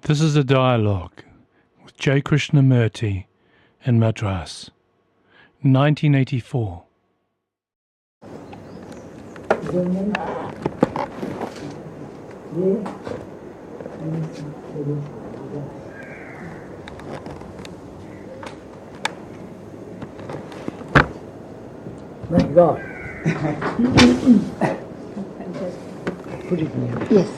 This is a dialogue with J. Krishnamurti in Madras, 1984. My God. Put it near. Yes.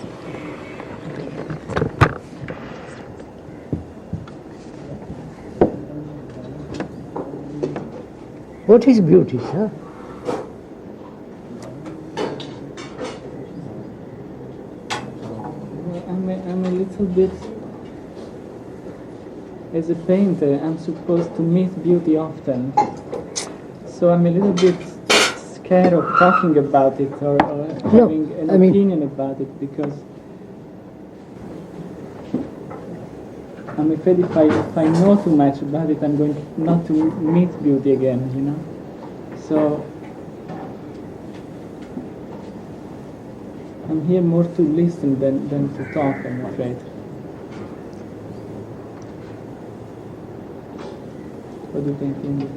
What is beauty, sir? I'm a little bit, as a painter, I'm supposed to meet beauty often. So I'm a little bit scared of talking about it or having an opinion about it, because I'm afraid if I know too much about it, I'm going not to meet beauty again, you know. So I'm here more to listen than to talk, I'm afraid. What do you think, Indy?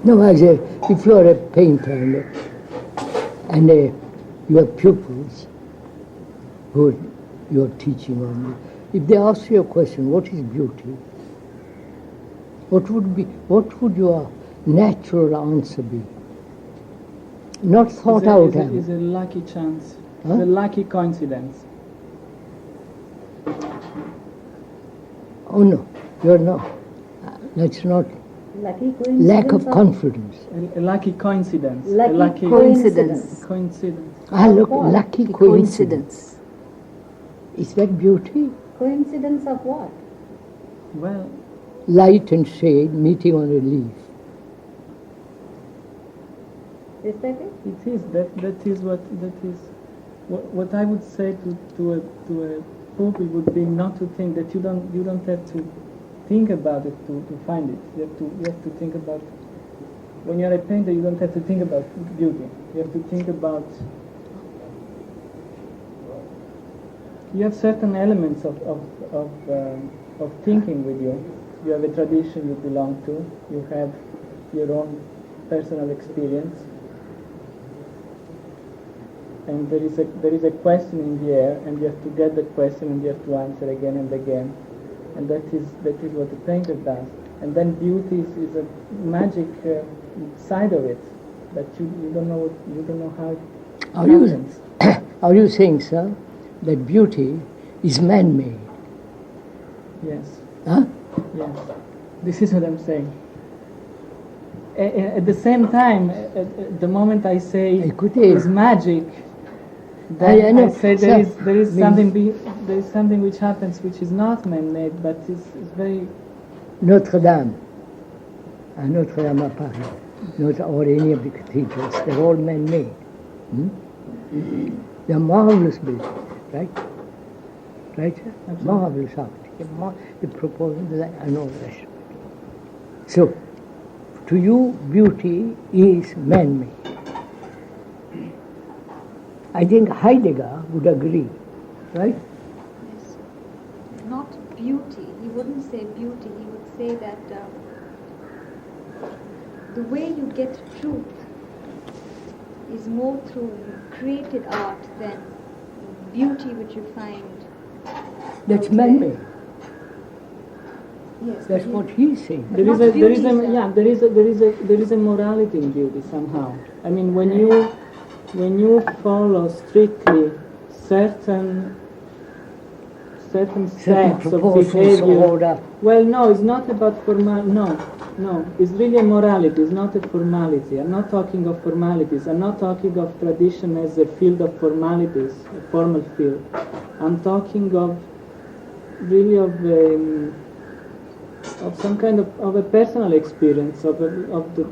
No, if you are a painter and you have pupils who you're teaching on, if they ask you a question, what is beauty? What would your natural answer be? Not thought out. It's a lucky chance. Huh? It's a lucky coincidence. Oh no, you're not. That's not. Lucky coincidence. Lack of confidence. A lucky coincidence. Lucky coincidence. Coincidence. Look, lucky coincidence. Is that beauty? Coincidence of what? Well, Light and shade meeting on a leaf. Is that it? it is. That is what I would say to a pupil would be not to think that you don't have to think about it to find it. You have to think about. When you're a painter, you don't have to think about beauty. You have to think about. You have certain elements of thinking with you. You have a tradition you belong to. You have your own personal experience, and there is a question in the air, and you have to get the question, and you have to answer again and again, and that is what the painter does. And then beauty is a magic side of it that you don't know how it happens. Are you saying, sir, that beauty is man-made? Yes. Huh? Yes. This is what I'm saying. At the same time, the moment I say it's magic, then I say there is something which happens which is not man-made, but is very. Notre-Dame à Paris, or any of the cathedrals, they're all man-made. They're marvelous buildings, right? Right, sir? Absolutely. Marvelous architecture, the proposals and all the rest of it. So, to you, beauty is man-made. I think Heidegger would agree, right? Yes. Not beauty. He wouldn't say beauty. He would say that the way you get truth is more through created art than beauty which you find. That's out man-made. Yes. That's what he's saying. There is a morality in beauty somehow. I mean, when you follow strictly certain sets of behavior. Well, no, it's not about No, it's really a morality. It's not a formality. I'm not talking of formalities. I'm not talking of tradition as a field of formalities, a formal field. I'm talking of really of some kind of a personal experience, of the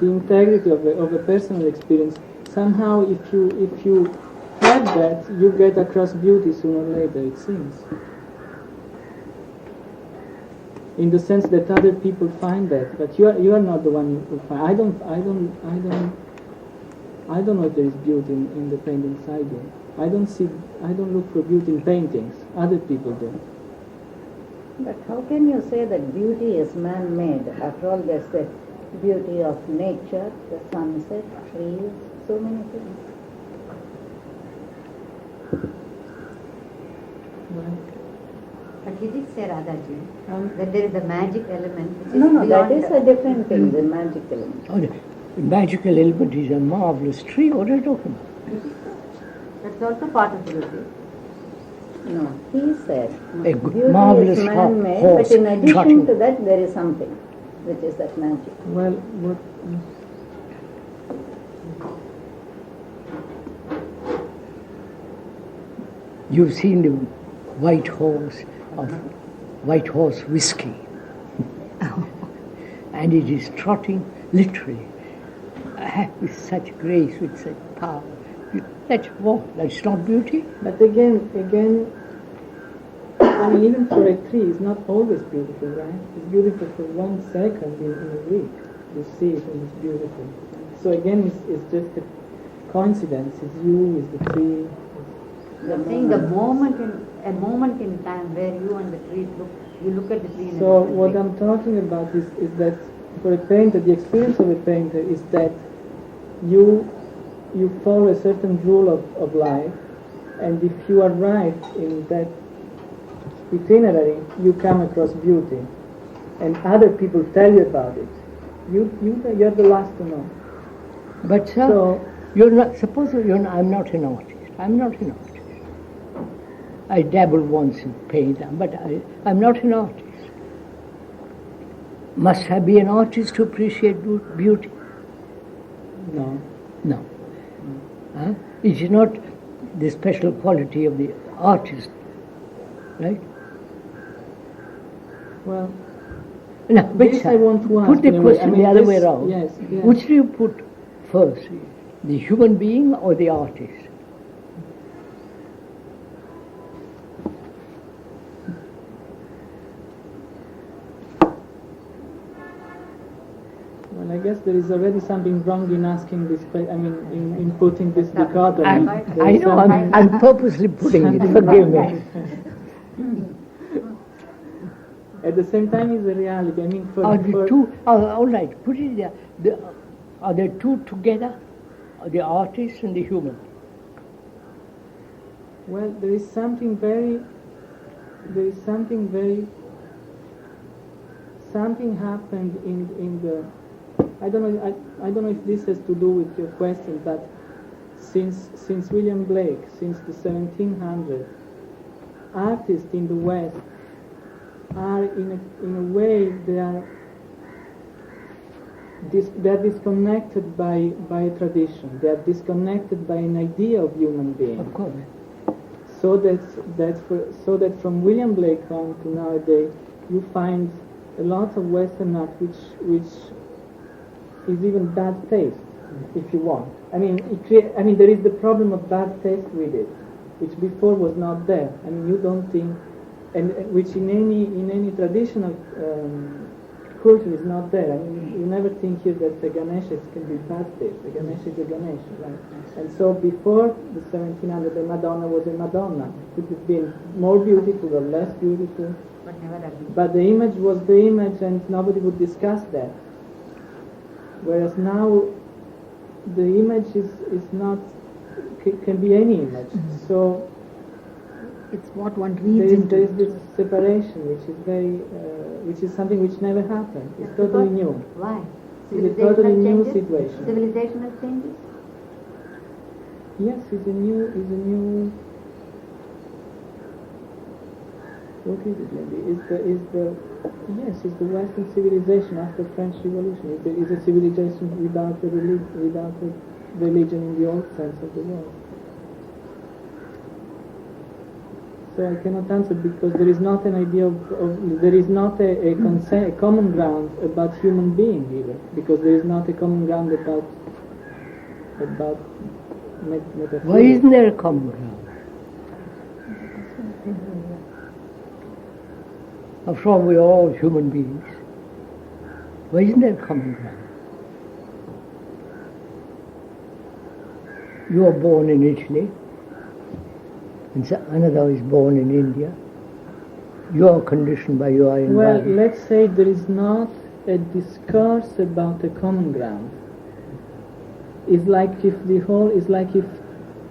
integrity of a personal experience. Somehow, if you have that, you get across beauty sooner or later, it seems. In the sense that other people find that, but you are not the one who find. I don't know if there is beauty in the painting side. I don't look for beauty in paintings. Other people do. But how can you say that beauty is man-made? After all, there's the beauty of nature, the sunset, trees, so many things. But he did say, Radhaji, that there is a magic element which is No, that beyond is a different thing, the magic element. Oh, the magical element is a marvelous tree. What are you talking about? That's also part of beauty. No, he said A beauty marvelous is man-made, horse but in addition trotting. to that, there is something, which is that magic. Well, what? You've seen the white horse whiskey. And it is trotting literally with such grace, with such power. That's what? That's not beauty? But again, I mean, even for a tree, it's not always beautiful, right? It's beautiful for 1 second in a week. You see it and it's beautiful. So again, it's just a coincidence. It's you, it's the tree. You're saying a moment in time where you and the tree look at the tree in So a different what way. I'm talking about is that for a painter, the experience of a painter is that you follow a certain rule of life, and if you arrive in that itinerary, you come across beauty, and other people tell you about it. You're the last to know. But sir, So- you're not, suppose I'm not an artist. I'm not an artist. I dabbled once in paint, but I'm not an artist. Must I be an artist to appreciate beauty? No. No. Huh? It is not the special quality of the artist, right? Well, Now, this I want to ask. put the in a way. I question mean, the other this- way around. Yes. Which do you put first, the human being or the artist? Well, I guess there is already something wrong in asking this. I mean, in putting this dichotomy. There I is know, something- I'm purposely putting it, forgive me. At the same time, it's a reality. I mean, Are the two, all right, put it there. Are the two together? The artist and the human? well, there is something very. Something happened in the. I don't know if this has to do with your question, but since William Blake, since the 1700s, artists in the West are in a way they are disconnected by a tradition. They are disconnected by an idea of human being. Of course. So that from William Blake on to nowadays, you find a lot of Western art which is even bad taste, if you want. I mean, there is the problem of bad taste with it, which before was not there. I mean, you don't think, and which in any traditional culture is not there. I mean, you never think here that the Ganesha can be bad taste. The Ganesha is a Ganesha, right? And so before the 1700, the Madonna was a Madonna. It could have been more beautiful or less beautiful, But never again. but the image was the image, and nobody would discuss that. Whereas now, the image is not can be any image. So It's what one there reads is into. this separation, which is something which never happened. It's totally new. Why? It's a totally new changes? situation. Civilizational changes? Yes, it's a new. What is it? Maybe it's the Western civilization after French Revolution. It's a civilization without a religion in the old sense of the word. So I cannot answer because there is not an idea there is not a common ground about human being either, because there is not a common ground about metaphysics. Why isn't there a common ground? After all, we are all human beings. Why isn't there a common ground? You were born in Italy. and another is born in India. You are conditioned by your Well, environment. let's say there is not a discourse about a common ground. It's like if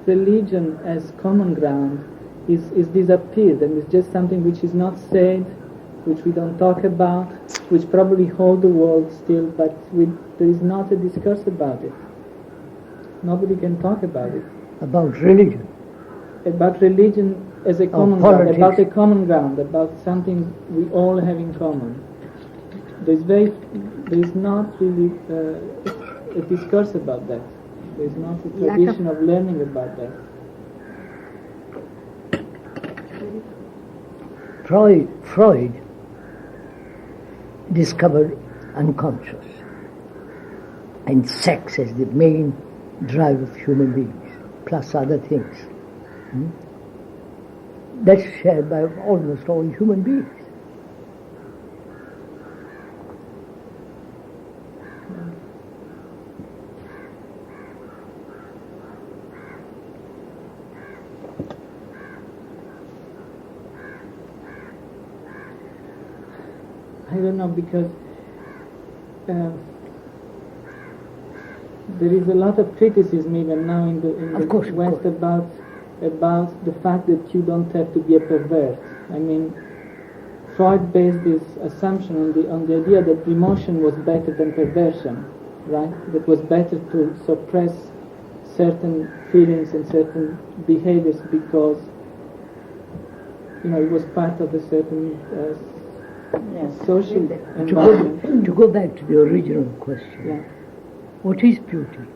religion as common ground is disappeared, and it's just something which is not said, which we don't talk about, which probably hold the world still, but there is not a discourse about it. Nobody can talk about it. About religion. About religion as a common ground, politics. about a common ground, about something we all have in common. There's not really a discourse about that. There's not a tradition of learning about that. Freud discovered unconscious and sex as the main drive of human beings, plus other things. That's shared by almost all human beings. I don't know, because there is a lot of criticism even now in the West about the fact that you don't have to be a pervert. I mean, Freud based this assumption on the idea that emotion was better than perversion, right? That was better to suppress certain feelings and certain behaviors because, it was part of a certain social environment. To go back to the original question, Yeah. What is beauty?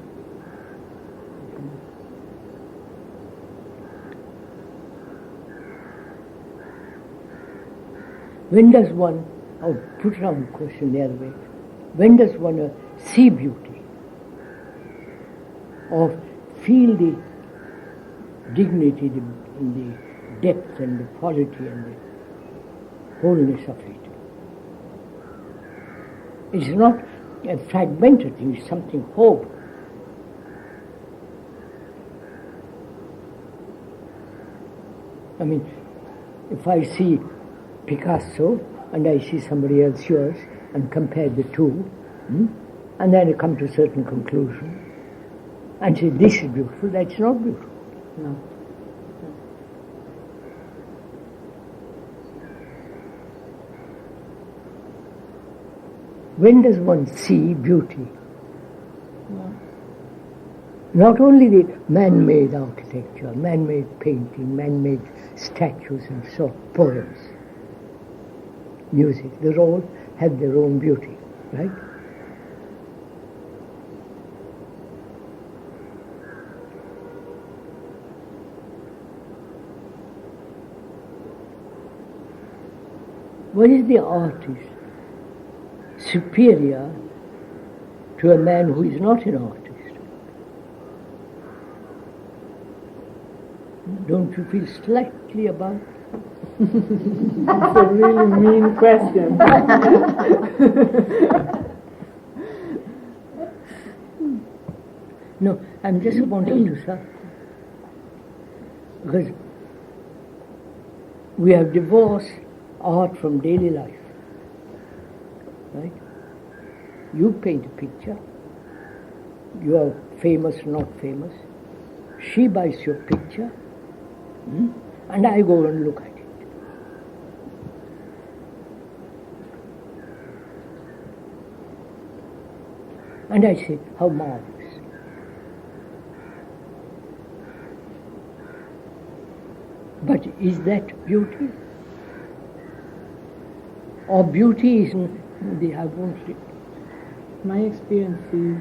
When does one, I'll put around the question the other way, when does one see beauty or feel the dignity in the depth and the quality and the wholeness of it? It's not a fragmented thing, it's something whole. I mean, if I see Picasso and I see somebody else yours and compare the two, and then I come to a certain conclusion and say this is beautiful, that's not beautiful. No. When does one see beauty? Not only the man-made architecture, man-made painting, man-made statues and so poems, music, they all have their own beauty, right? What is the artist superior to a man who is not an artist? Don't you feel slightly about? It's a really mean question. No, I'm just wanting to say, because we have divorced art from daily life, right? You paint a picture, you are famous, not famous. She buys your picture, and I go and look at it. And I say, how marvelous. But is that beauty? Or beauty isn't the, I won't say. My experience is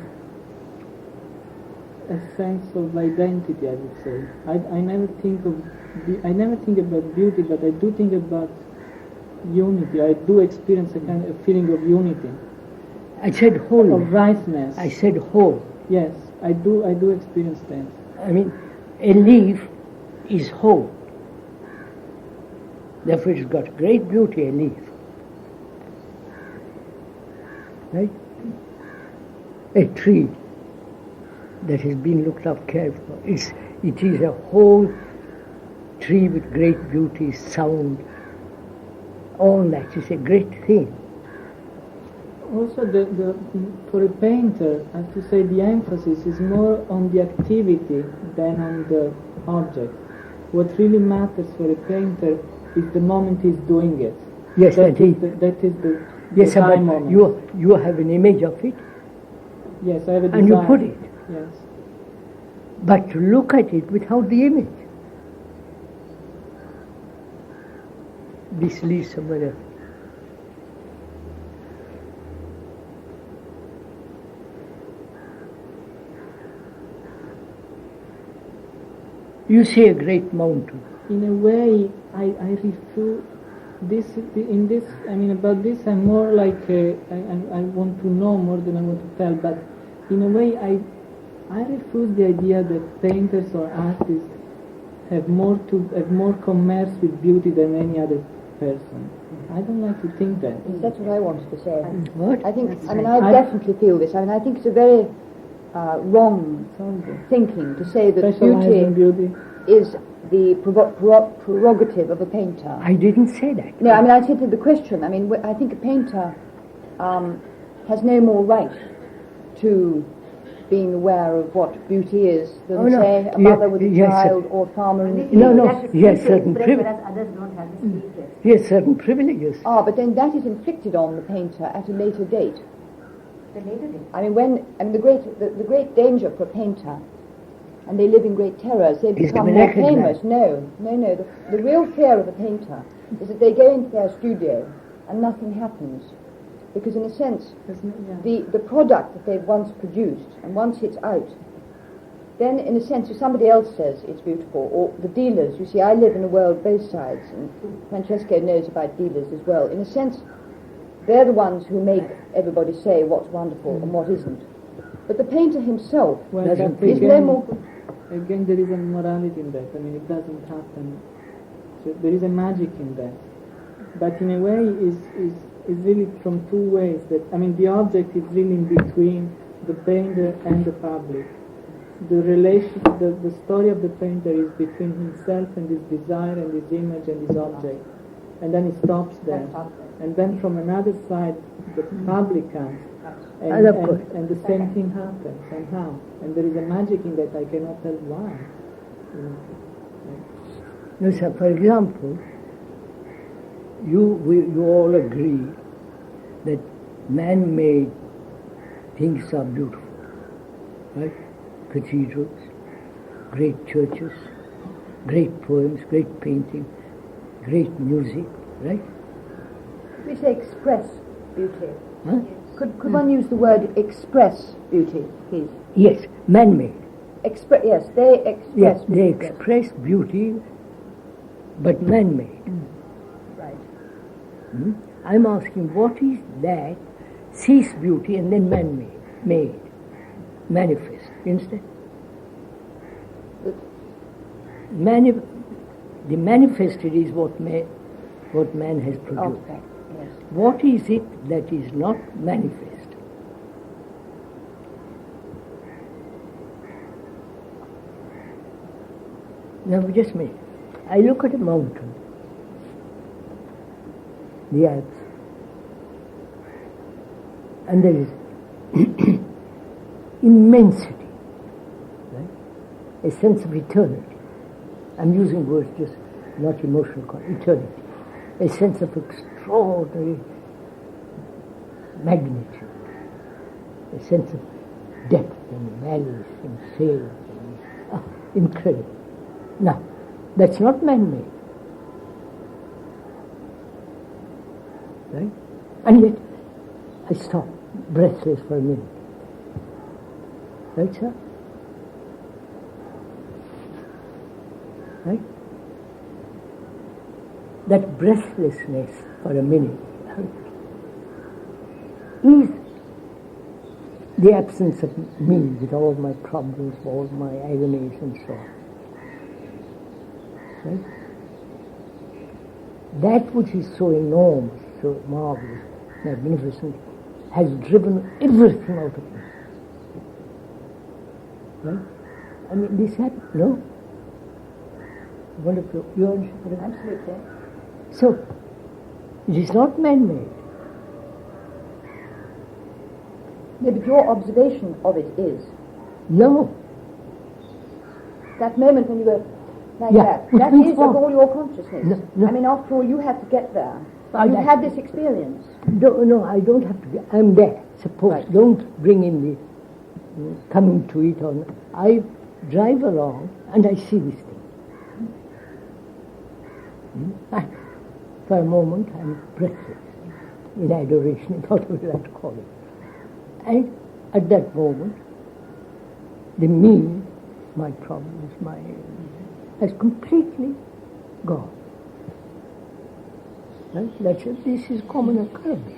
a sense of identity, I would say. I never think about beauty, but I do think about unity. I do experience a kind of feeling of unity. I said whole. Of rightness. I said whole. Yes, I do experience that. I mean, a leaf is whole. Therefore it's got great beauty, a leaf. Right? A tree that has been looked up, cared for, it is a whole tree with great beauty, sound, all that is a great thing. Also, for a painter, I have to say the emphasis is more on the activity than on the object. What really matters for a painter is the moment he's doing it. Yes, that is the yes, high but moment. you have an image of it, Yes, I have a desire. and you put it. Yes. But to look at it without the image, this leaves somewhere else. You see a great mountain. In a way, I refuse this. In this, I mean, about this, I'm more like I want to know more than I want to tell. But in a way, I refuse the idea that painters or artists have more commerce with beauty than any other person. I don't like to think that. That's what I wanted to say. What? I think, I definitely feel this. I think it's a very wrong thinking to say that Specialize in beauty. is the prerogative of a painter. I didn't say that. No, I said to the question, I think a painter has no more right to being aware of what beauty is than, say, a mother with a child or a farmer in the field. No, he has certain privileges. Others don't have this privilege. He has certain privileges. But then that is inflicted on the painter at a later date. The later day. The great danger for a painter, and they live in great terrors, they Is become to be more recognized. famous. No. The real fear of a painter is that they go into their studio and nothing happens. Because in a sense, the product that they've once produced, and once it's out, then in a sense if somebody else says it's beautiful, or the dealers, you see, I live in a world both sides, and Francesco knows about dealers as well. In a sense, they're the ones who make everybody say what's wonderful and what isn't. But the painter himself is no more... Again, there is a morality in that. It doesn't happen. So there is a magic in that. But in a way, is really from two ways. That the object is really in between the painter and the public. The relation, the story of the painter is between himself and his desire and his image and his object, and then it stops there. And then from another side, the public comes, and the same thing happens. And how? And there is a magic in that. I cannot tell why. No, sir, for example, you all agree that man-made things are beautiful, right? Cathedrals, great churches, great poems, great painting, great music, right? We say express beauty. Huh? Could one use the word express beauty, please? Yes, man-made. Yes, they express Yes, beauty. they express beauty, but man-made. Right. I'm asking, what is that sees beauty and then man-made, manifest instead? The manifested is what man has produced. Okay, yes. What is it that is not manifest? Now, just a minute. I look at a mountain, the Alps, and there is immensity, right? A sense of eternity. I'm using words just not emotional, eternity. A sense of extraordinary magnitude, a sense of depth and valleys and sails, and, incredible. Now, that's not man-made, right? And yet, I stop, breathless for a minute. Right, sir? Right? That breathlessness for a minute is the absence of me with all my problems, all my agonies and so on. Right? That which is so enormous, so marvelous, magnificent, has driven everything out of me. Right? This happened, no? Wonderful. You understand? Absolutely. So, it is not man-made. Yeah, but your observation of it is No. that moment when you go like Yeah, that. which That means is what? of all your consciousness. No, no. I mean, after all, you had to get there. I- You had this experience. No, I don't have to be. I'm there. Suppose. Right. Don't bring in the coming to it on. I drive along and I see this thing. For a moment, I'm breathless in adoration, whatever you like to call it. And at that moment, the me, my problems, has completely gone. Right? This is common occurrence.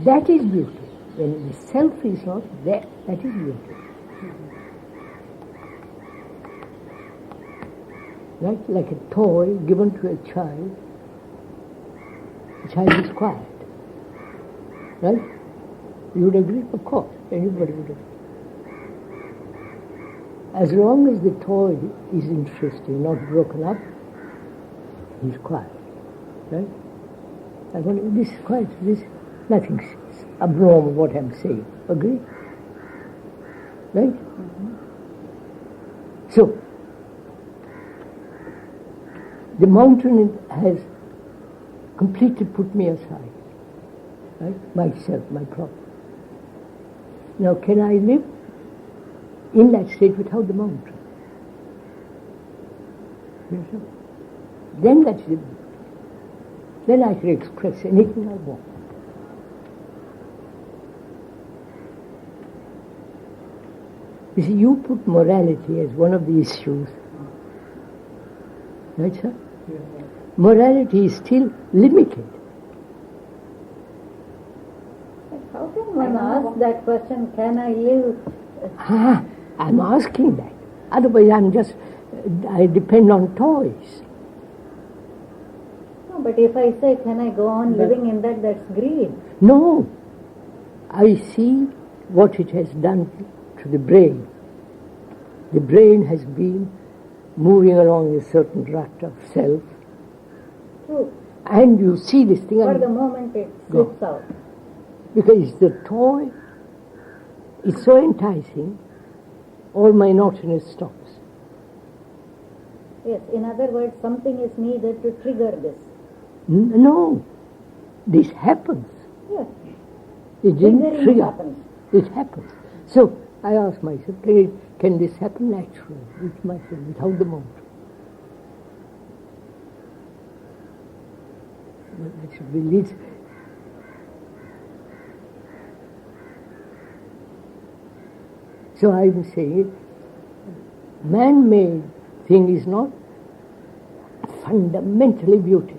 That is beauty. When the self is not there, that is beauty. Right? Like a toy given to a child. The child is quiet. Right? You would agree? Of course. Anybody would agree. As long as the toy is interesting, not broken up, he's quiet. Right? And when this is quiet, nothing abnormal what I'm saying. Agree? Right? So, the mountain has completely put me aside. Right? Myself, my problem. Now, can I live in that state without the mountain? Yes, sir. Then that's the beauty. Then I can express anything I want. You see, you put morality as one of the issues. Right, sir? Morality is still limited. How can one ask that question, can I live? I'm asking that. Otherwise, I depend on toys. No, but if I say, can I go on living in that, that's greed. No. I see what it has done to the brain. The brain has been moving along a certain rut of self. True. And you see this thing. For and the moment it Go. slips out. because the toy is so enticing, all my naughtiness stops. Yes, in other words, something is needed to trigger this. No. This happens. Yes. It didn't Triggering trigger. happens. It happens. So I ask myself, can this happen naturally with myself, without the mountain? Well, that should be least. So I'm saying, man-made thing is not fundamentally beauty.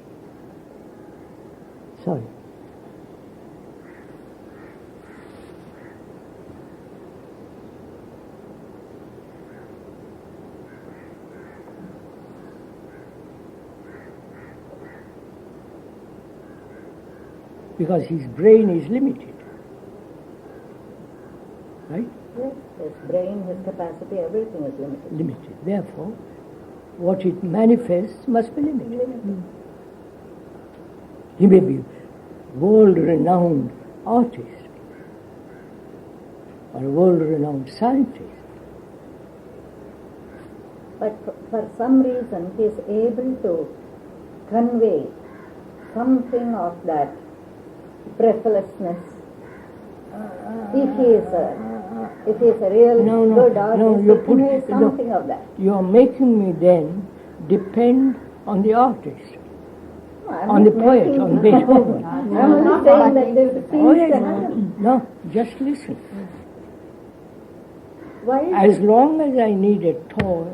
Sorry. Because his brain is limited. Right? Yes, his brain, his capacity, everything is limited. Limited. Therefore, what it manifests must be limited. He may be world-renowned artist or a world-renowned scientist. But for some reason he is able to convey something of that breathlessness. If he is a real good artist, he conveys something of that. You are making me then depend on the artist, No, I'm on the not poet, making- on Beethoven. I'm only saying that there Oh, seems yes. that. No, just listen. Why is As long as I need a toy,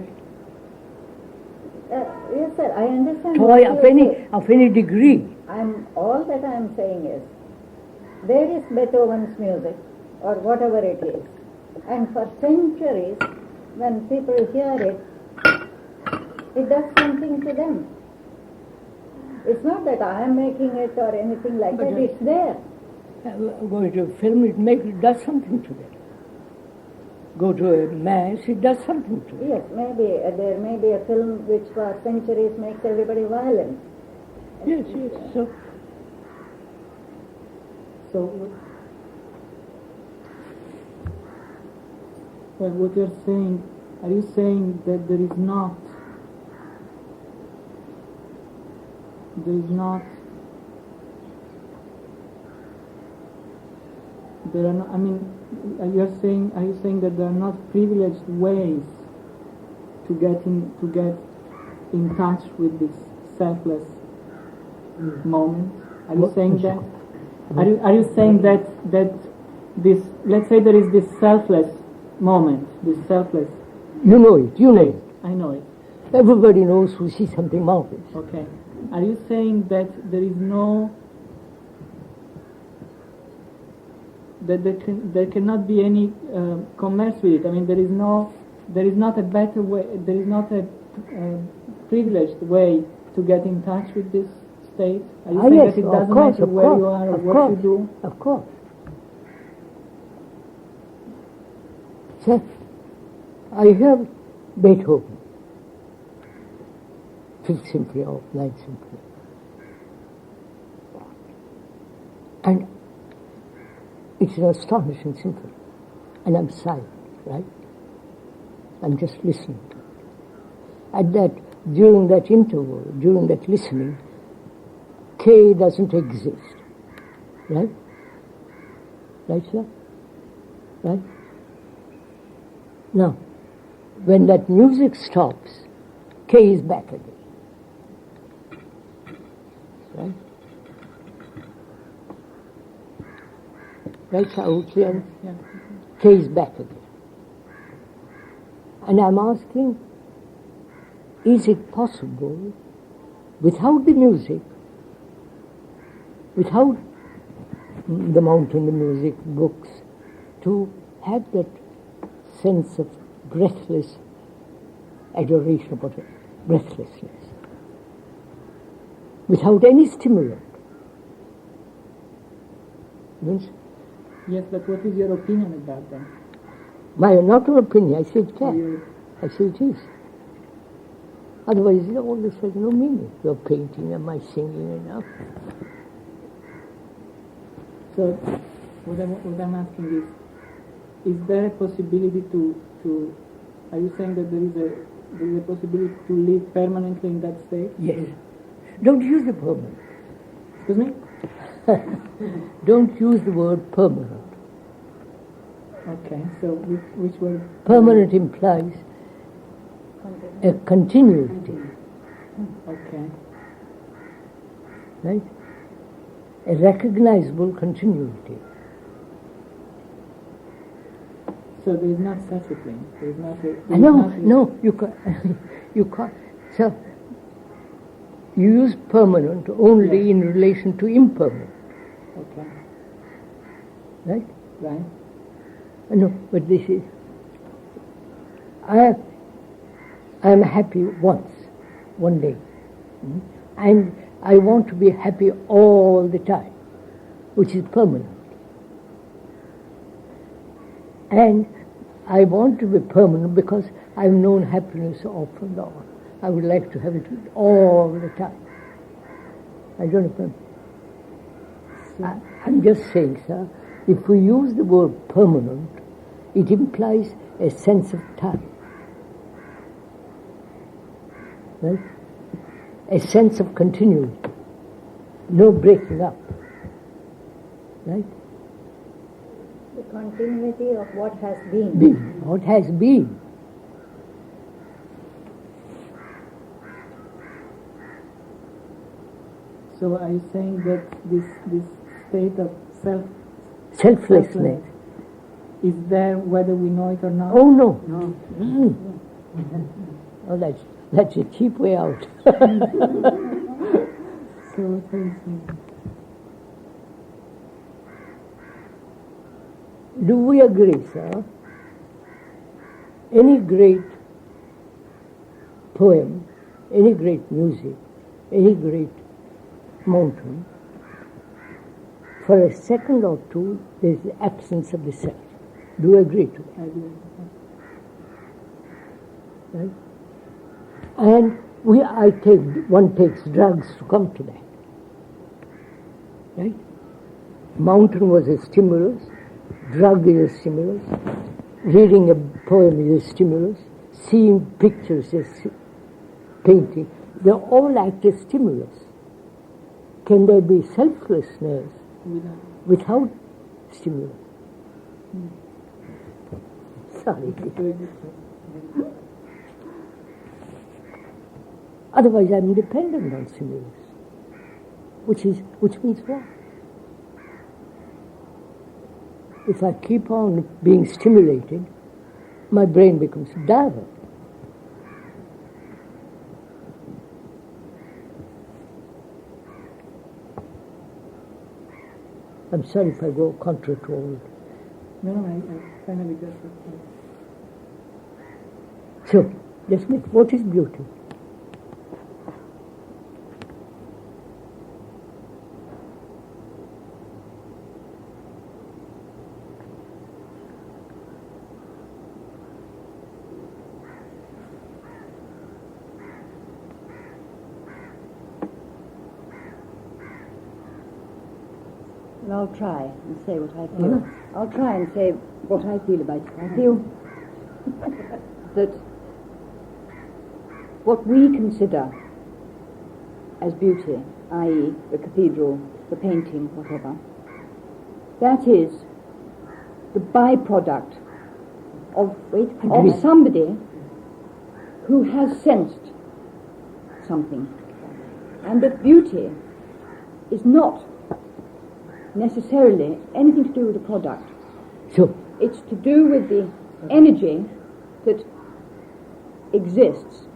yes, sir, I understand. toy what you say. of any degree, All that I am saying is, there is Beethoven's music, or whatever it is, and for centuries, when people hear it, it does something to them. It's not that I am making it or anything like that, it's there. going to film it does something to them. go to a mass, it does something to it. Yes, maybe there may be a film which for centuries makes everybody violent. Yes, yes. So, well, what you're saying, are you saying that there are not, I mean, are you saying that there are not privileged ways to get in touch with this selfless moment? Are you saying that? Are you saying that this, let's say there is this selfless moment, this selfless... You know it. I know it. Everybody knows who sees something marvelous. Okay. Are you saying that there is no... that there cannot be any commerce with it? I mean, there is not a better way, there is not a privileged way to get in touch with this state? Are you saying yes, that it doesn't course, matter where you are or what you do? Of course. So, I have Beethoven, Fifth Symphony of Ninth Symphony, and it's an astonishing symphony, and I'm silent, right? I'm just listening to it. During that interval, during that listening, K doesn't exist, right? Right, sir? Right? Now, when that music stops, K is back again, right? Right, sir? Yeah. K is back again. And I'm asking, is it possible, without the music, without the mountain, the music, books, to have that sense of breathless adoration of whatever, breathlessness, without any stimulant? Means, Yes, but what is your opinion about that? not an opinion, I say it can. I say it is. Otherwise, all this has no meaning. Your painting and my singing enough. So, what I'm asking is there a possibility to are you saying that there is a possibility to live permanently in that state? Yes. Don't use the permanent. Excuse me? Don't use the word permanent. Okay, so which word? Permanent implies a continuity, Okay. right? A recognizable continuity. So there is not such a thing. There is not a... No, you can't. You can't. So, you use permanent only in relation to impermanent, Okay. right? Right. No, but this is... I'm happy one day. And I want to be happy all the time, which is permanent. And I want to be permanent because I've known happiness off and on. I would like to have it all the time. I don't know. I'm just saying, sir, if we use the word permanent, it implies a sense of time. Right? A sense of continuity. No breaking up. Right? The continuity of what has been. What has been. So are you saying that this state of Selflessness. is there whether we know it or not? Oh, no. Oh, that's a cheap way out. So what are you saying? Do we agree, sir? Any great poem, any great music, any great mountain, for a second or two, there is the absence of the self. Do you agree to that? I do. Right? And one takes drugs to come to that. Right? Mountain was a stimulus, drug is a stimulus, reading a poem is a stimulus, seeing pictures is painting. They all act as stimulus. Can there be selflessness without stimulus? Sorry. Otherwise, I'm dependent on stimulus, which means what? If I keep on being stimulated, my brain becomes dull. I'm sorry if I go contrary to all. No, I finally got it. So, just what is beauty? Well, I'll try and say what I feel. I'll try and say what I feel about it. I feel that what we consider as beauty, i.e. the cathedral, the painting, whatever, that is the byproduct of somebody who has sensed something. And that beauty is not necessarily anything to do with the product. So, it's to do with the energy that exists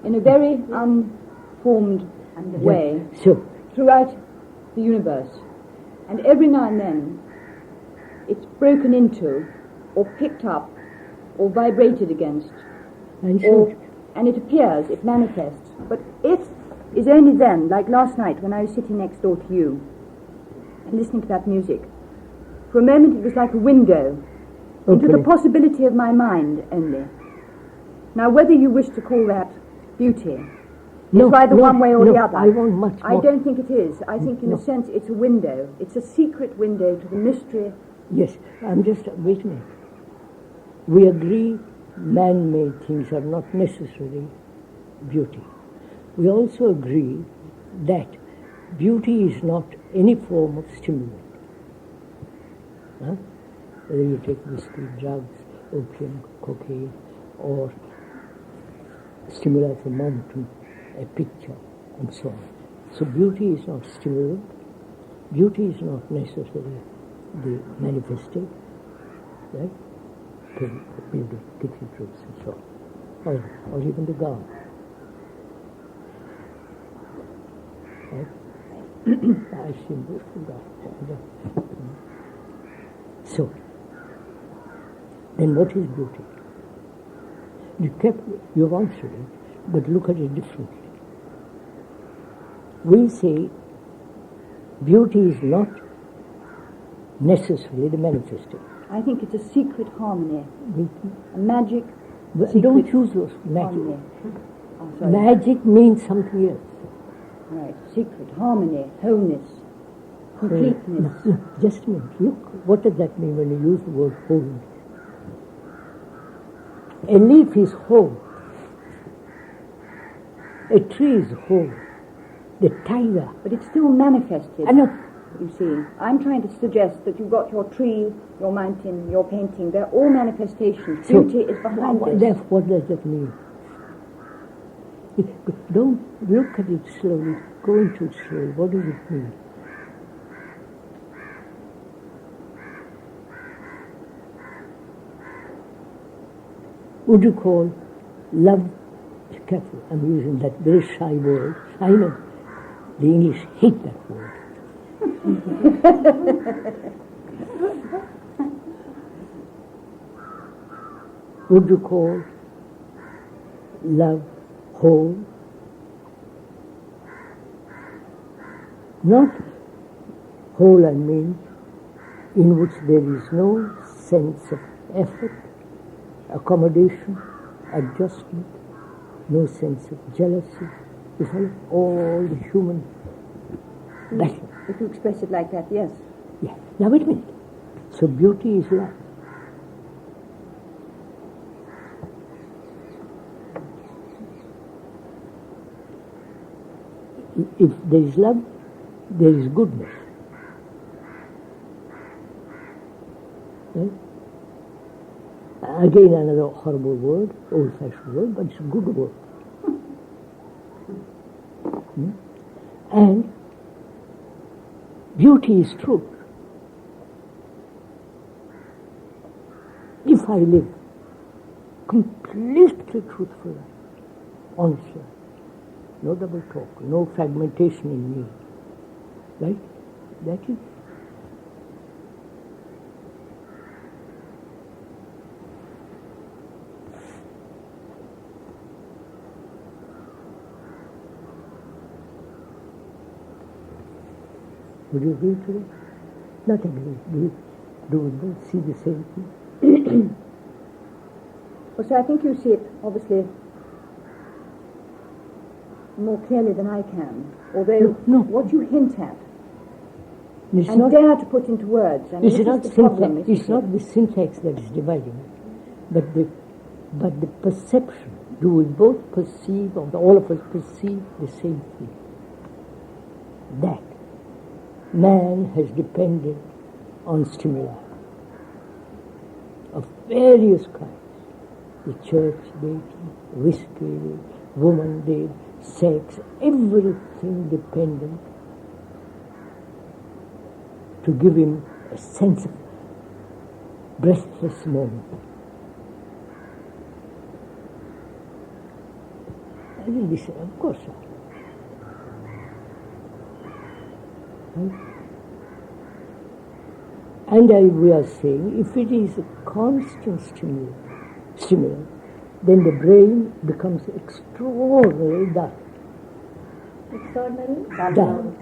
in a very unformed way throughout the universe. And every now and then it's broken into or picked up or vibrated against and it appears, it manifests. But it is only then, like last night when I was sitting next door to you and listening to that music. For a moment it was like a window into the possibility of my mind only. Now whether you wish to call that beauty is either one way or the other. I want much more. I don't think it is. I think in a sense it's a window. It's a secret window to the mystery. Yes, I'm just, wait a minute. We agree man-made things are not necessarily beauty. We also agree that beauty is not any form of stimulant. Huh? Whether you take whiskey, drugs, opium, cocaine, or stimuli of a mountain, a picture, and so on. So beauty is not stimulant. Beauty is not necessarily the manifesting, right? Building cathedrals and so on, or even the garden. Right? I symbol for God. So, then what is beauty? You've answered it, but look at it differently. We say beauty is not necessarily the manifesting. I think it's a secret harmony, a magic. Don't choose those magic. Magic means something else. Right, secret, harmony, wholeness, completeness. Just a minute, look, what does that mean when you use the word wholeness? A leaf is whole. A tree is whole. The tiger. But it's still manifested. I know. You see, I'm trying to suggest that you've got your tree, your mountain, your painting, they're all manifestations. So, beauty is behind this. What does that mean? Don't look at it slowly, go into it slowly. What does it mean? Would you call love, careful, I'm using that very shy word. I know the English hate that word. Would you call love whole? Not whole, I mean, in which there is no sense of effort, accommodation, adjustment, no sense of jealousy. You follow? All the human battle. If you express it like that, yes. Yeah. Now wait a minute. So beauty is love. If there is love, there is goodness. Right? Again, another horrible word, old-fashioned word, but it's a good word. And beauty is truth. If I live completely truthful life, honest life, no double talk, no fragmentation in me, right? That is. Would you agree to it? Not agree. Do we both see the same thing? Well, so I think you see it, obviously, more clearly than I can. Although No. what you hint at It's and not, dare to put into words, and it's this not is the problem. syntax. It's not the syntax that is dividing it, but the perception. Do we both perceive, or all of us perceive the same thing? That man has depended on stimuli of various kinds. The church did, whiskey, woman did, sex, everything dependent to give him a sense of breathless moment. I mean, this, of course, right? And we are saying, if it is a constant stimulant, then the brain becomes extraordinarily dull. Extraordinary? Dull.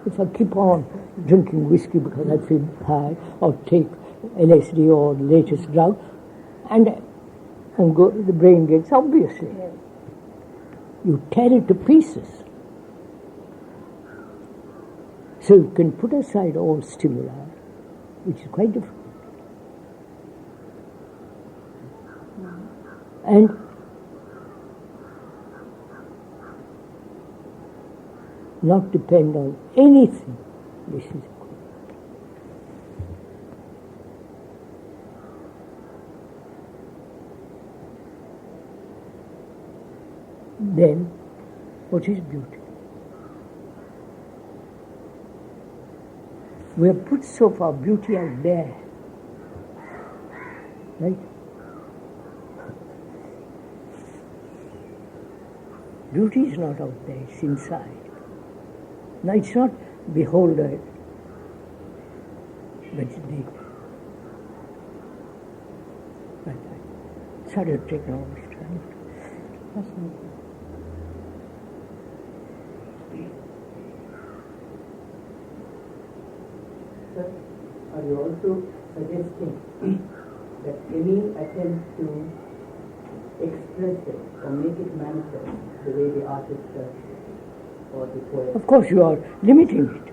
If I keep on drinking whiskey because I feel high, or take LSD or the latest drug, and go, the brain gets, obviously. Yes. You tear it to pieces. So you can put aside all stimuli, which is quite difficult. And not depend on anything. This is good. Then, what is beauty? We have put so far beauty out there, right? Beauty is not out there, it's inside. Now it's not beholder, but it's the sorry to take all this time. Sir, are you also suggesting that any attempt to express it or make it manifest the way the artist does or the poet? Of course you are limiting it.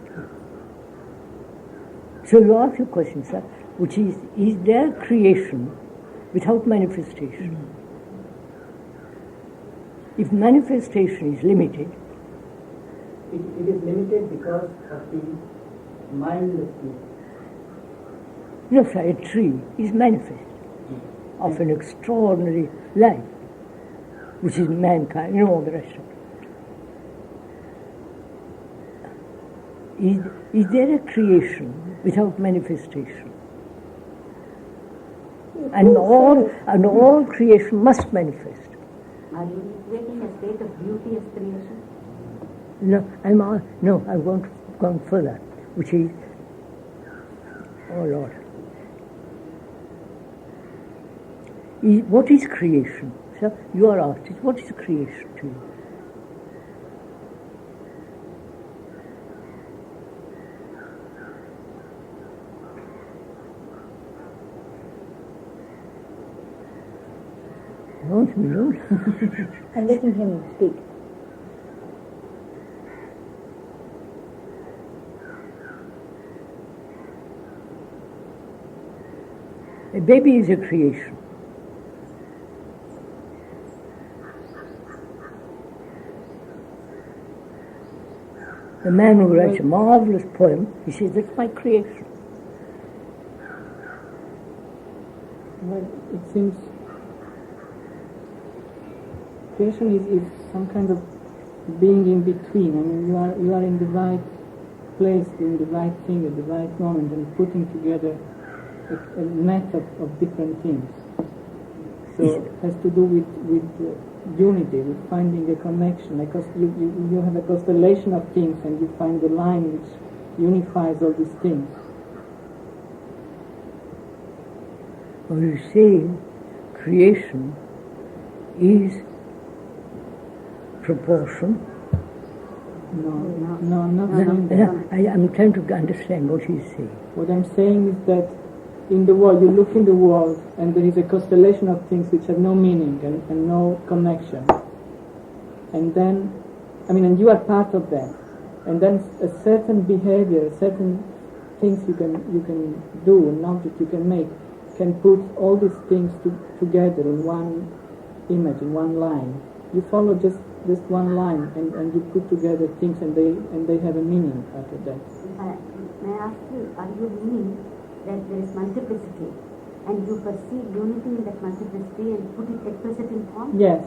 So you ask a question, sir, which is there creation without manifestation? If manifestation is limited, It is limited because of the mindlessness. no, sir, a tree is manifest of an extraordinary life, which is mankind, all the rest of it. Is there a creation without manifestation? And all creation must manifest. Are you equating a state of beauty as creation? No, I want gone further, which is, oh Lord, what is creation? Sir, you are artist. What is creation to you? want me, no? I'm letting him speak. A baby is a creation. The man who writes a marvelous poem, he says, that's my creation. Well, it seems creation is some kind of being in between. I mean, you are in the right place, doing the right thing at the right moment, and putting together a net of different things. So it has to do with unity, with finding a connection. Because you have a constellation of things, and you find the line which unifies all these things. Or you say creation is proportion. No, I'm not saying that. I'm trying to understand what you say. What I'm saying is that in the world, you look in the world, and there is a constellation of things which have no meaning and no connection. And then, and you are part of that. And then a certain behavior, certain things you can do, an object you can make, can put all these things together in one image, in one line. You follow just one line, and you put together things, and they have a meaning after that. May I ask you, are you meaning that there is multiplicity, and you perceive unity in that multiplicity and put it, express it in form? Yes,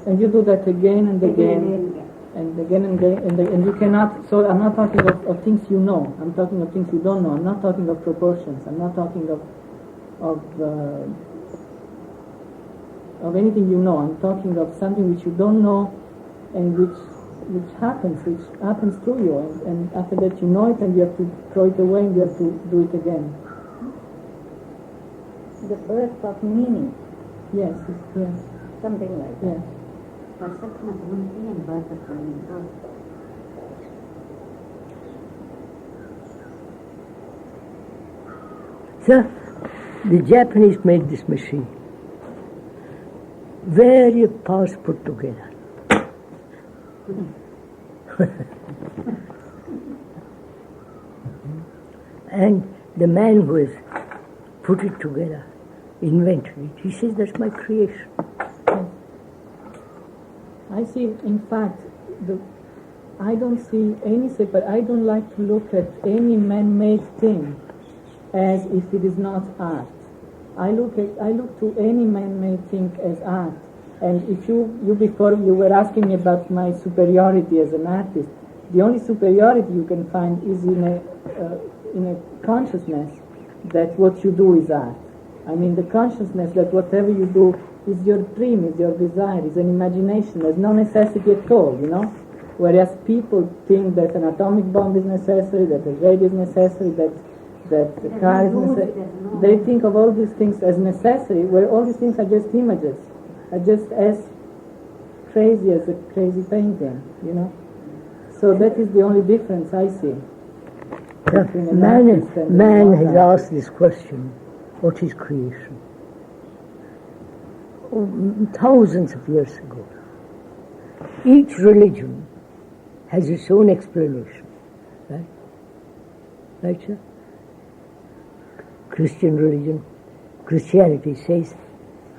and you do that again and again. And again and again, and you cannot. So I'm not talking of things you know. I'm talking of things you don't know. I'm not talking of proportions. I'm not talking of anything you know. I'm talking of something which you don't know, and which happens through you. And after that, you know it, and you have to throw it away, and you have to do it again. The birth of meaning. Yes. Something like that. Yes. Perception of unity and birth of meaning. Sir, the Japanese made this machine. Various parts put together. And the man who has put it together, invented it, he says, that's my creation. I see, in fact, I don't see any separate. I don't like to look at any man-made thing as if it is not art. I look to any man-made thing as art. And if you before you were asking me about my superiority as an artist, the only superiority you can find is in a consciousness that what you do is art. I mean, the consciousness that whatever you do is your dream, is your desire, is an imagination. There's no necessity at all, Whereas people think that an atomic bomb is necessary, that a radio is necessary, that the car is necessary. They think of all these things as necessary, where all these things are just images, are just as crazy as a crazy painting, So that is the only difference I see. Man has asked this question, what is creation? Thousands of years ago. Each religion has its own explanation, right? Right, sir? Christianity says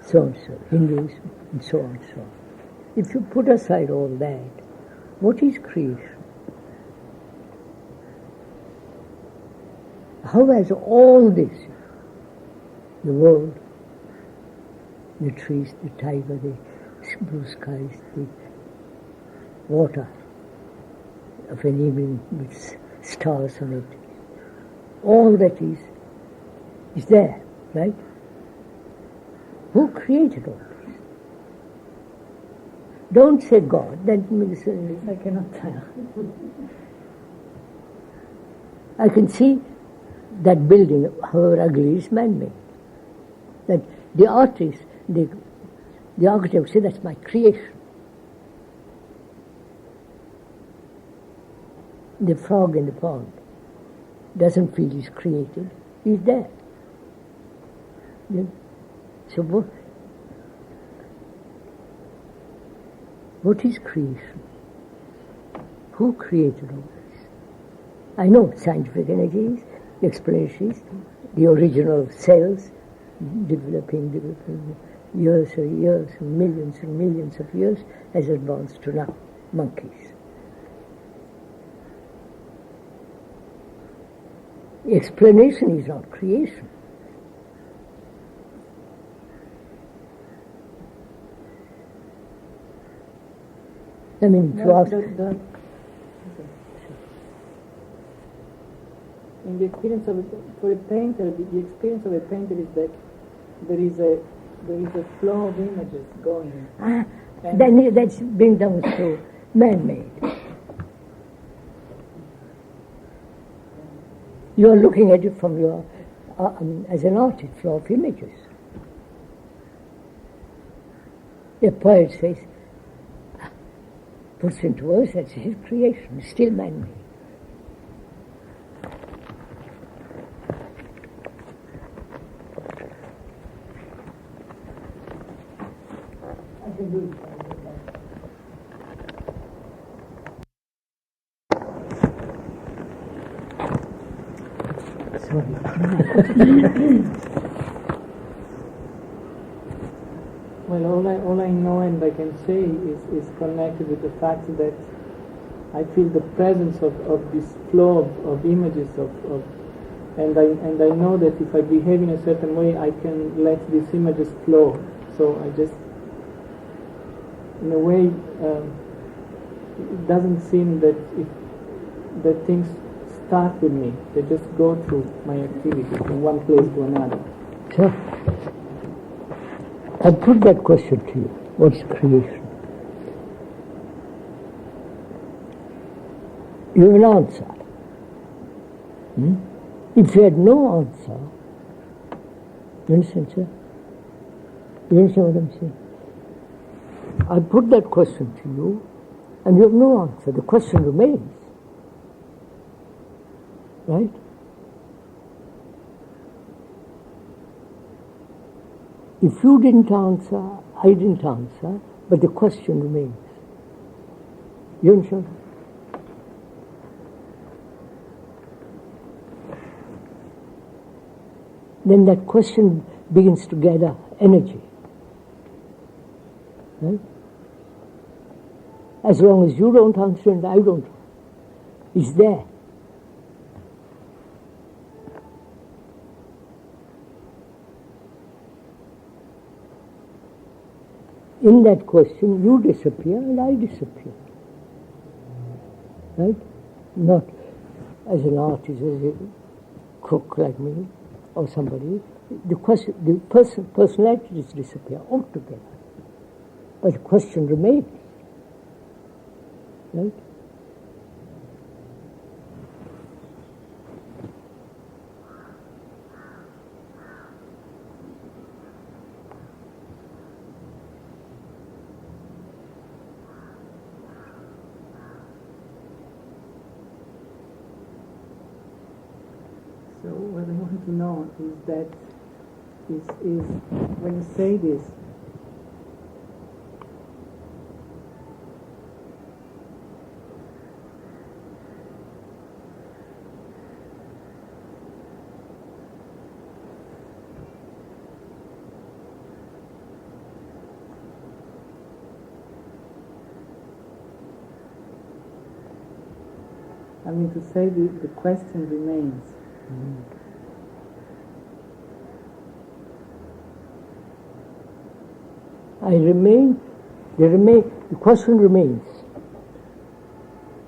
so and so, Hinduism, and so on and so on. If you put aside all that, what is creation? How has all this, the world, the trees, the tiger, the blue skies, the water of an evening with stars on it, all that is there, right? Who created all this? Don't say God, that means I cannot tell. I can see that building, however ugly, is man-made. That the artist, the architect say, that's my creation. The frog in the pond doesn't feel he's created, he's there. So What is creation? Who created all this? I know scientific energies, the explanation is the origin of cells, developing, years and years, and millions of years, has advanced to now, monkeys. The explanation is not creation. I mean, to ask... In the experience of for a painter, the experience of a painter is that there is a flow of images going. Then that's being done through man-made. You are looking at it from your, as an artist, flow of images. A poet says, puts into words, that's his creation, still man-made. Well, all I know and I can say is connected with the fact that I feel the presence of this flow of images and I know that if I behave in a certain way, I can let these images flow. So I just, in a way, it doesn't seem that things start with me. They just go through my activities from one place to another. Sure. I put that question to you. What's creation? You have an answer. If you had no answer, you understand, sir? You understand what I'm saying? I put that question to you, and you have no answer. The question remains. Right? If you didn't answer, I didn't answer, but the question remains. You understand? Then that question begins to gather energy. Right? As long as you don't answer and I don't, it's there. In that question, you disappear and I disappear. Right? Not as an artist, as a cook like me, or somebody. The personalities disappear altogether. But the question remains. Right? So what I want to know is that is when you say this, I mean to say the question remains. The question remains.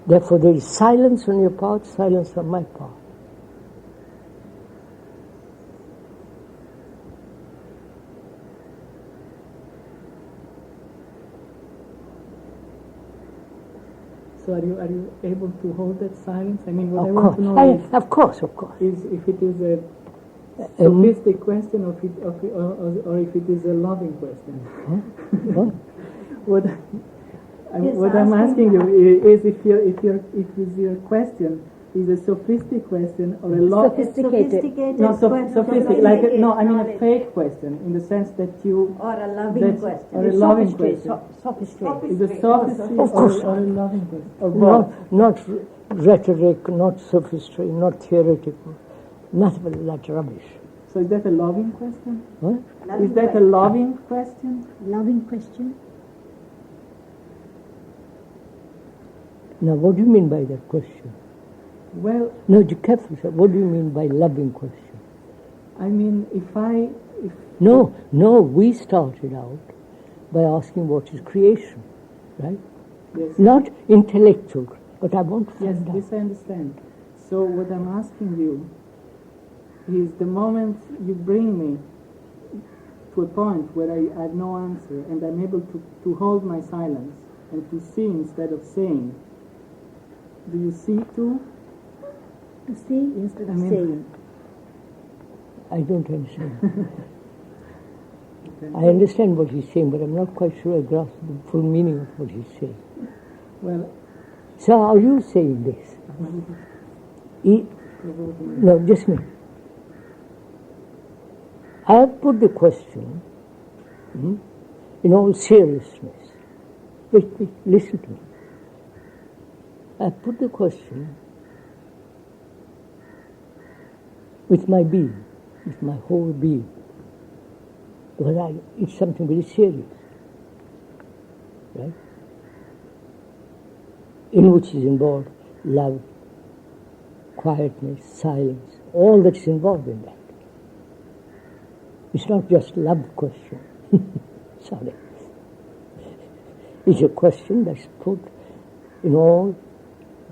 Therefore there is silence on your part, silence on my part. So are you able to hold that silence? I mean, what I want to know is... Of course. Is if it is a sophistic question or if it is a loving question. What I'm asking you is if your question is a sophisticated question or a Sophisticated no, question. sophisticated, like a, no, I mean a fake question in the sense that you Or a loving question. or a loving question. Sophistry. Is a sophistry Of course. or a loving question or both? Not rhetoric, not sophistry, not theoretical, nothing but that rubbish. So is that a loving question? What? Is that a loving question? Loving question? Now, what do you mean by that question? Well, No, be careful, sir. What do you mean by loving question? I mean, if No, we started out by asking what is creation, right? yes, Not intellectual, but I want to yes, find out. this I understand. So what I'm asking you is the moment you bring me to a point where I have no answer and I'm able to hold my silence and to see instead of saying, do you see too? To see instead of I mean- saying. I don't understand. I understand what he's saying, but I'm not quite sure I grasp the full meaning of what he's saying. Well, So are you saying this? No, just me. I have put the question in all seriousness. Wait, listen to me. I have put the question with my being, with my whole being, because it's something very serious, right? In which is involved love, quietness, silence, all that is involved in that. It's not just love question. Sorry. It's a question that's put in all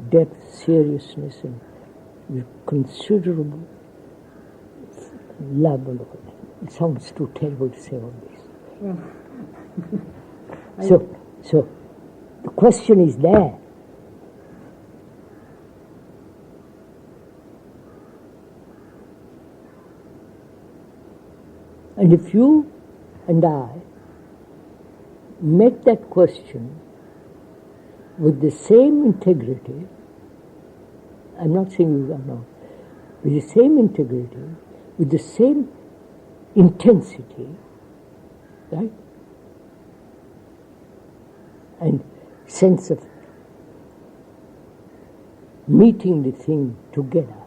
depth, seriousness, and with considerable love and all that. It sounds too terrible to say all this. So the question is there. And if you and I met that question with the same integrity, I'm not saying you are not, with the same integrity, with the same intensity, right? And sense of meeting the thing together,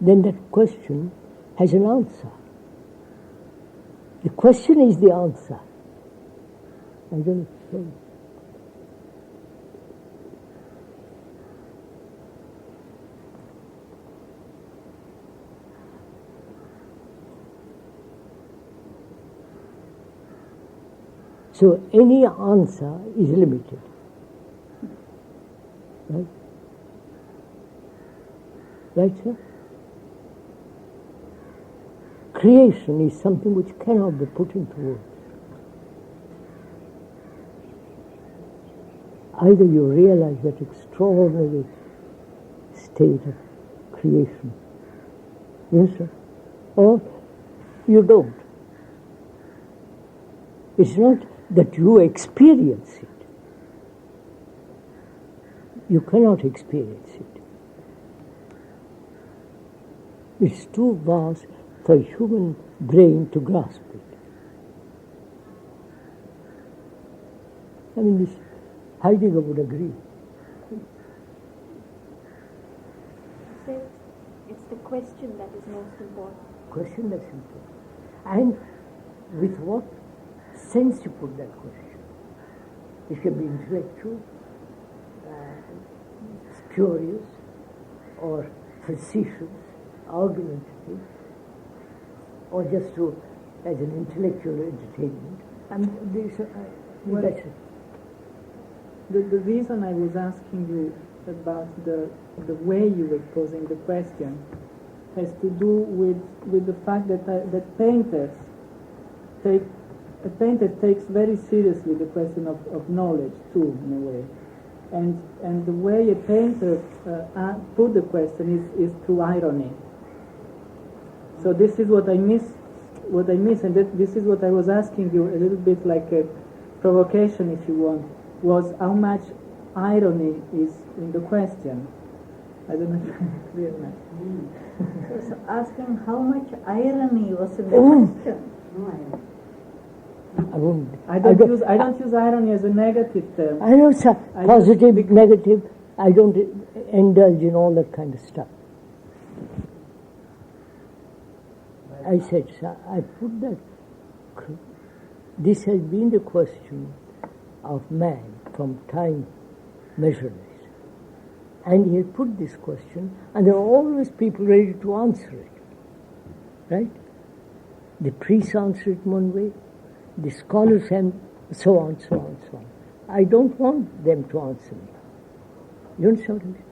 then that question has an answer. The question is the answer. I don't know. So any answer is limited. Right? Right, sir? Creation is something which cannot be put into words. Either you realize that extraordinary state of creation, yes, sir, or you don't. It's not that you experience it. You cannot experience it. It's too vast for a human brain to grasp it. I mean, this Heidegger would agree. So it's the question that is most important. Question that's important. And with what sense you put that question. It can be intellectual, spurious, or facetious, argumentative, or just as an intellectual entertainment. Well, that's it. the reason I was asking you about the way you were posing the question has to do with the fact that that painters a painter takes very seriously the question of knowledge too, in a way, and the way a painter put the question is through irony. So this is what I miss, and this is what I was asking you, a little bit like a provocation, if you want, was how much irony is in the question. I don't know if I'm clear now. I was asking how much irony was in the Oh. question. I won't. I don't use irony as a negative term. I know, sir. I Positive, just- negative. I don't indulge in all that kind of stuff. I said, sir, I put that. This has been the question of man from time measureless. And he has put this question, and there are always people ready to answer it. Right? The priests answer it one way, the scholars and so on, so on, so on. I don't want them to answer me. You understand what I mean?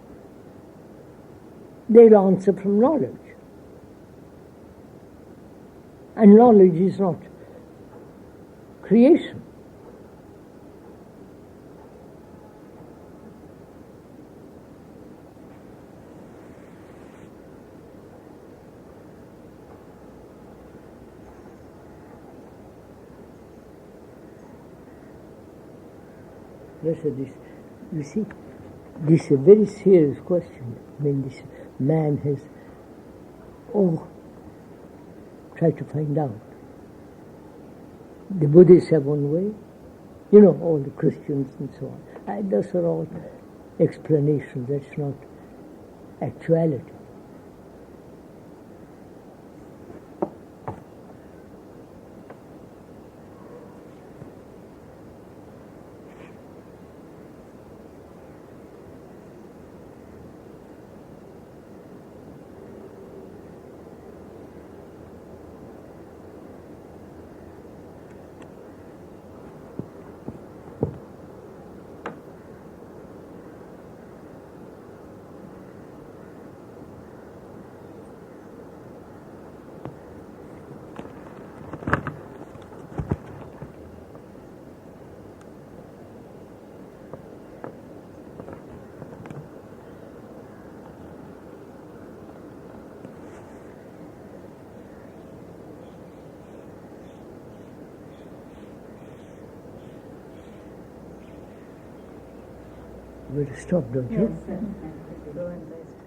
They'll answer from knowledge. And knowledge is not creation. Listen, this, you see, this is a very serious question. I mean, this man has tried to find out. The Buddhists have one way, you know, all the Christians and so on. Those are all explanations, that's not actuality. You better stop, don't you? Yes, sir. Go and rest.